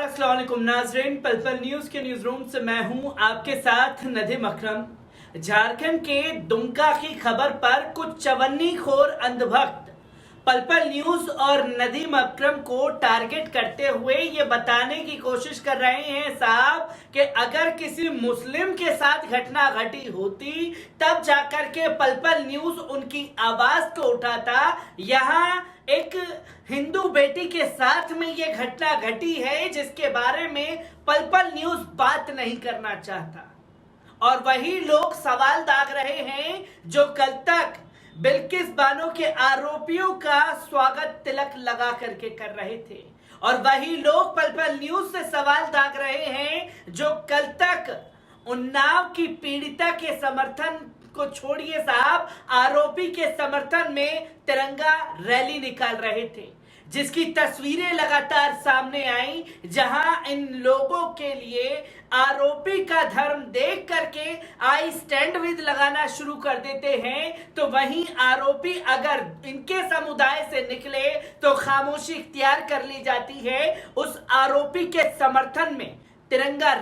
अस्सलाम वालेकुम नाज़रीन, पल पल न्यूज के न्यूज रूम से मैं हूं आपके साथ नदीम अकरम। झारखंड के दुमका की खबर पर कुछ चवन्नीखोर अंधभक्त पल पल न्यूज और नदीम अकरम को टारगेट करते हुए ये बताने की कोशिश कर रहे हैं साहब कि अगर किसी मुस्लिम के साथ घटना घटी होती तब जाकर के पल पल न्यूज उनकी आवाज को उठाता। यहाँ एक हिंदू बेटी के साथ में ये घटना घटी है जिसके बारे में पल पल न्यूज बात नहीं करना चाहता, और वही लोग सवाल दाग रहे हैं जो कल तक बिल्किस बानो के आरोपियों का स्वागत तिलक लगा करके कर रहे थे, और वही लोग पल पल न्यूज से सवाल दाग रहे हैं जो कल तक उन्नाव की पीड़िता के समर्थन को छोड़िए साहब, आरोपी के समर्थन में तिरंगा रैली निकाल रहे थे, जिसकी तस्वीरें लगातार सामने आई, जहां इन लोगों के लिए आरोपी का धर्म देख करके आई स्टैंड विद लगाना शुरू कर देते हैं, तो वहीं आरोपी अगर इनके समुदाय से निकले तो खामोशी इख्तियार कर ली जाती है। उस आरोपी के समर्थन में तिरंगा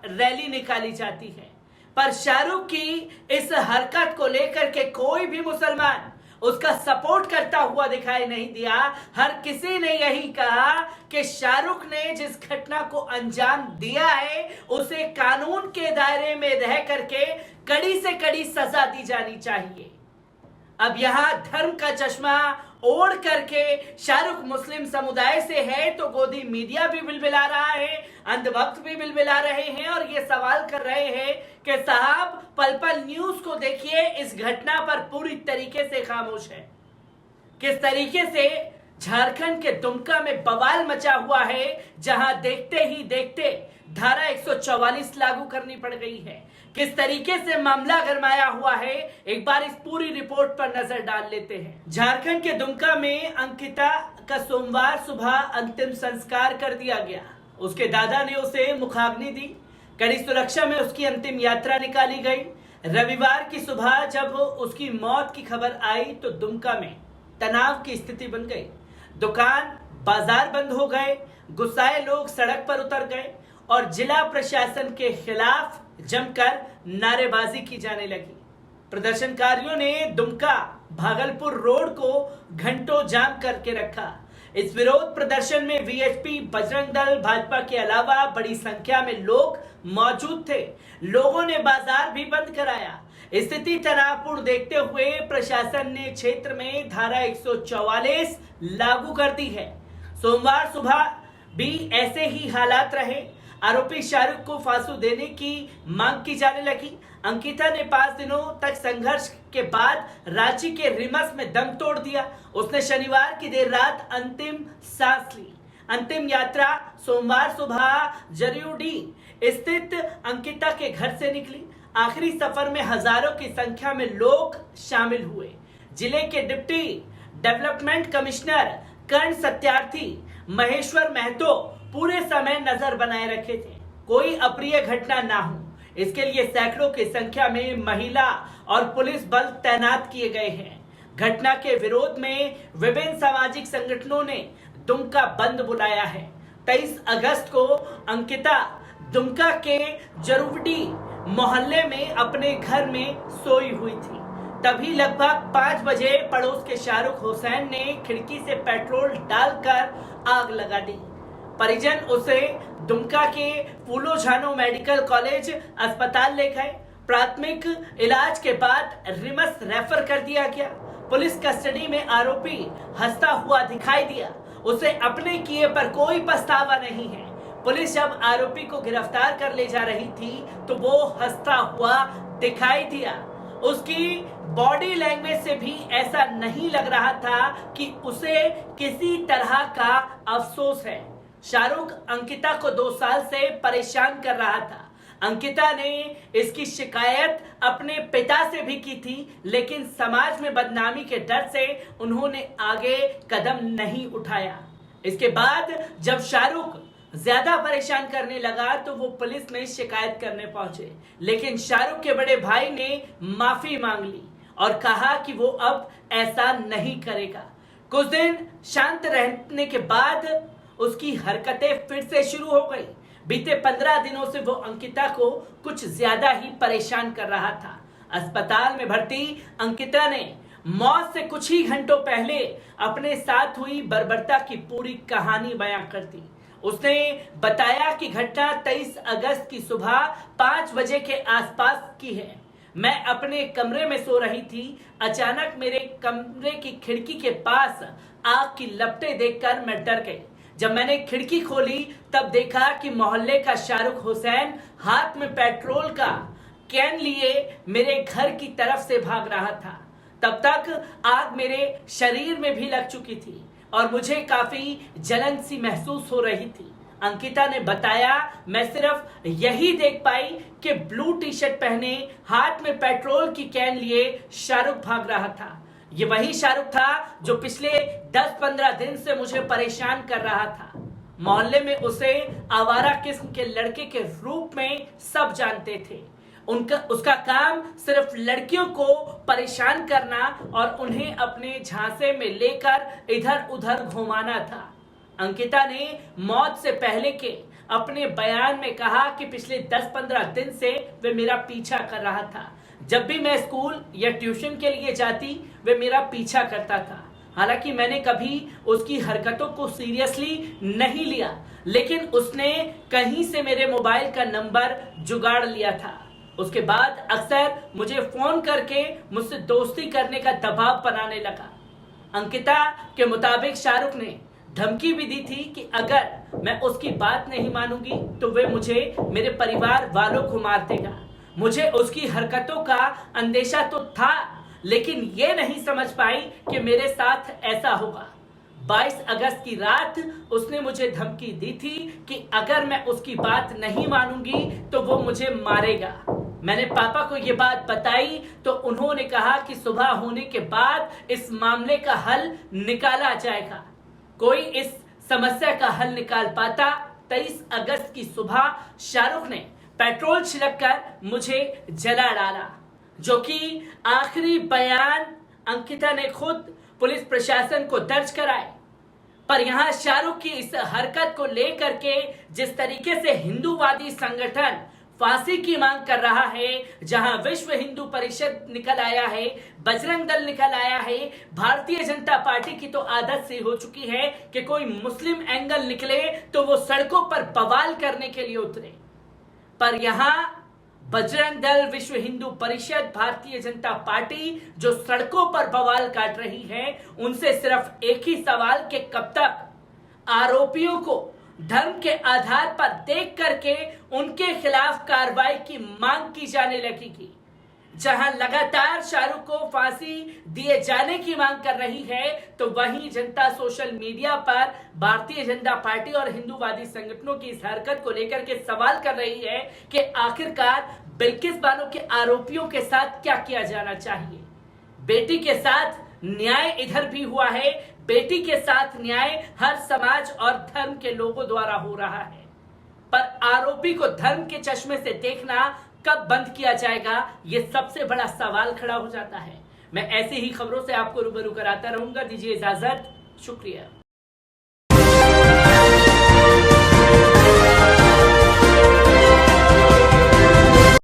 रैली निकाली जाती है। पर शाहरुख की इस हरकत को लेकर के कोई भी मुसलमान उसका सपोर्ट करता हुआ दिखाई नहीं दिया। हर किसी ने यही कहा कि शाहरुख ने जिस घटना को अंजाम दिया है उसे कानून के दायरे में रह करके कड़ी से कड़ी सजा दी जानी चाहिए। अब यहाँ धर्म का चश्मा ओढ़ करके शाहरुख मुस्लिम समुदाय से है तो गोदी मीडिया भी बिलबिला रहा है, अंधभक्त भी बिलबिला रहे हैं और ये सवाल कर रहे हैं कि साहब पल पल न्यूज को देखिए, इस घटना पर पूरी तरीके से खामोश है। किस तरीके से झारखंड के दुमका में बवाल मचा हुआ है, जहां देखते ही देखते धारा 144 लागू करनी पड़ गई है। किस तरीके से मामला गरमाया हुआ है, एक बार इस पूरी रिपोर्ट पर नजर डाल लेते हैं। झारखंड के दुमका में अंकिता का सोमवार सुबह अंतिम संस्कार कर दिया गया। उसके दादा ने उसे मुखाग्नि दी। कड़ी सुरक्षा में उसकी अंतिम यात्रा निकाली गई। रविवार की सुबह जब उसकी मौत की खबर आई तो दुमका में तनाव की स्थिति बन गई। दुकान बाजार बंद हो गए, गुस्साए लोग सड़क पर उतर गए और जिला प्रशासन के खिलाफ जमकर नारेबाजी की जाने लगी। प्रदर्शनकारियों ने दुमका भागलपुर रोड को घंटों जाम करके रखा। इस विरोध प्रदर्शन में वीएचपी, बजरंग दल, भाजपा के अलावा बड़ी संख्या में लोग मौजूद थे। लोगों ने बाजार भी बंद कराया। स्थिति तनावपूर्ण देखते हुए प्रशासन ने क्षेत्र में धारा 144 लागू कर दी है। सोमवार सुबह भी ऐसे ही हालात रहे। आरोपी शाहरुख को फांसी देने की मांग की जाने लगी। अंकिता ने 5 दिनों तक संघर्ष के बाद रांची के रिम्स में दम तोड़ दिया। उसने शनिवार की देर रात अंतिम सांस ली। अंतिम यात्रा सोमवार सुबह जरियोडी स्थित अंकिता के घर से निकली। आखिरी सफर में हजारों की संख्या में लोग शामिल हुए। जिले के डिप्टी डेवलपमेंट कमिश्नर कर्ण सत्यार्थी, महेश्वर महतो पूरे समय नजर बनाए रखे थे, कोई अप्रिय घटना ना हो। इसके लिए सैकड़ों की संख्या में महिला और पुलिस बल तैनात किए गए हैं। घटना के विरोध में विभिन्न सामाजिक संगठनों ने दुमका बंद बुलाया है। 23 अगस्त को अंकिता दुमका के जरूवडी मोहल्ले में अपने घर में सोई हुई थी। तभी लगभग 5 बजे पड़ोस के शाहरुख हुसैन ने खिड़की से पेट्रोल डालकर आग लगा दी। परिजन उसे दुमका के फूलो झानो मेडिकल कॉलेज अस्पताल ले गए। प्राथमिक इलाज के बाद रिम्स रेफर कर दिया गया। पुलिस कस्टडी में आरोपी हंसता हुआ दिखाई दिया। उसे अपने किए पर कोई पछतावा नहीं है। पुलिस जब आरोपी को गिरफ्तार कर ले जा रही थी तो वो हंसता हुआ दिखाई दिया। उसकी बॉडी लैंग्वेज से भी ऐसा नहीं लग रहा था कि उसे किसी तरह का अफसोस है। शाहरुख अंकिता को 2 साल से परेशान कर रहा था। अंकिता ने इसकी शिकायत अपने पिता से भी की थी, लेकिन समाज में बदनामी के डर से उन्होंने आगे कदम नहीं उठाया। इसके बाद जब शाहरुख ज्यादा परेशान करने लगा तो वो पुलिस में शिकायत करने पहुंचे, लेकिन शाहरुख के बड़े भाई ने माफी मांग ली और कहा कि वो अब ऐसा नहीं करेगा। कुछ दिन शांत रहने के बाद उसकी हरकतें फिर से शुरू हो गई। बीते 15 दिनों से वो अंकिता को कुछ ज्यादा ही परेशान कर रहा था। अस्पताल में भर्ती अंकिता ने मौत से कुछ ही घंटों पहले अपने साथ हुई बर्बरता की पूरी कहानी बयां कर दी। उसने बताया कि घटना 23 अगस्त की सुबह 5 बजे के आसपास की है। मैं अपने कमरे में सो रही थी। अचानक मेरे कमरे की खिड़की के पास आग की लपटें देखकर मैं डर गई। जब मैंने खिड़की खोली तब देखा कि मोहल्ले का शाहरुख हुसैन हाथ में पेट्रोल का कैन लिए मेरे घर की तरफ से भाग रहा था। तब तक आग मेरे शरीर में भी लग चुकी थी और मुझे काफी जलन सी महसूस हो रही थी। अंकिता ने बताया, मैं सिर्फ यही देख पाई कि ब्लू टी शर्ट पहने हाथ में पेट्रोल की कैन लिए शाहरुख भाग रहा था। ये वही शाहरुख था जो पिछले 10-15 दिन से मुझे परेशान कर रहा था। मोहल्ले में उसे आवारा किस्म के लड़के के रूप में सब जानते थे। उसका काम सिर्फ लड़कियों को परेशान करना और उन्हें अपने झांसे में लेकर इधर उधर घुमाना था। अंकिता ने मौत से पहले के अपने बयान में कहा कि पिछले 10-15 दिन से वे मेरा पीछा कर रहा था। जब भी मैं स्कूल या ट्यूशन के लिए जाती वे मेरा पीछा करता था। हालांकि मैंने कभी उसकी हरकतों को सीरियसली नहीं लिया, लेकिन उसने कहीं से मेरे मोबाइल का नंबर जुगाड़ लिया था। उसके बाद अक्सर मुझे फोन करके मुझसे दोस्ती करने का दबाव बनाने लगा। अंकिता के मुताबिक शाहरुख ने धमकी भी दी थी कि अगर मैं उसकी बात नहीं मानूंगी तो वे मुझे मेरे परिवार वालों को मार देगा। मुझे उसकी हरकतों का अंदेशा तो था, लेकिन ये नहीं समझ पाई कि मेरे साथ ऐसा होगा। 22 अगस्त की रात उसने मुझे धमकी दी थी कि अगर मैं उसकी बात नहीं मानूंगी तो वो मुझे मारेगा। मैंने पापा को ये बात बताई तो उन्होंने कहा कि सुबह होने के बाद इस मामले का हल निकाला जाएगा। कोई इस समस्या का हल निकाल पाता। 23 अगस्त की सुबह शाहरुख ने पेट्रोल छिड़ककर मुझे जला डाला, जो कि आखिरी बयान अंकिता ने खुद पुलिस प्रशासन को दर्ज कराए। पर यहां शाहरुख की इस हरकत को लेकर के जिस तरीके से हिंदूवादी संगठन फांसी की मांग कर रहा है, जहां विश्व हिंदू परिषद निकल आया है, बजरंग दल निकल आया है, भारतीय जनता पार्टी की तो आदत सी हो चुकी है कि कोई मुस्लिम एंगल निकले तो वो सड़कों पर बवाल करने के लिए उतरे। पर यहां बजरंग दल, विश्व हिंदू परिषद, भारतीय जनता पार्टी जो सड़कों पर बवाल काट रही है, उनसे सिर्फ एक ही सवाल कि कब तक आरोपियों को धर्म के आधार पर देख करके उनके खिलाफ कार्रवाई की मांग की जाने लगेगी। जहां लगातार शाहरुख को फांसी दिए जाने की मांग कर रही है, तो वहीं जनता सोशल मीडिया पर भारतीय जनता पार्टी और हिंदूवादी संगठनों की इस हरकत को लेकर के सवाल कर रही है कि आखिरकार बिल्किस बानो के आरोपियों के साथ क्या किया जाना चाहिए। बेटी के साथ न्याय इधर भी हुआ है, बेटी के साथ न्याय हर समाज और धर्म के लोगों द्वारा हो रहा है, पर आरोपी को धर्म के चश्मे से देखना कब बंद किया जाएगा, ये सबसे बड़ा सवाल खड़ा हो जाता है। मैं ऐसी ही खबरों से आपको रूबरू कराता रहूंगा। दीजिए इजाजत, शुक्रिया।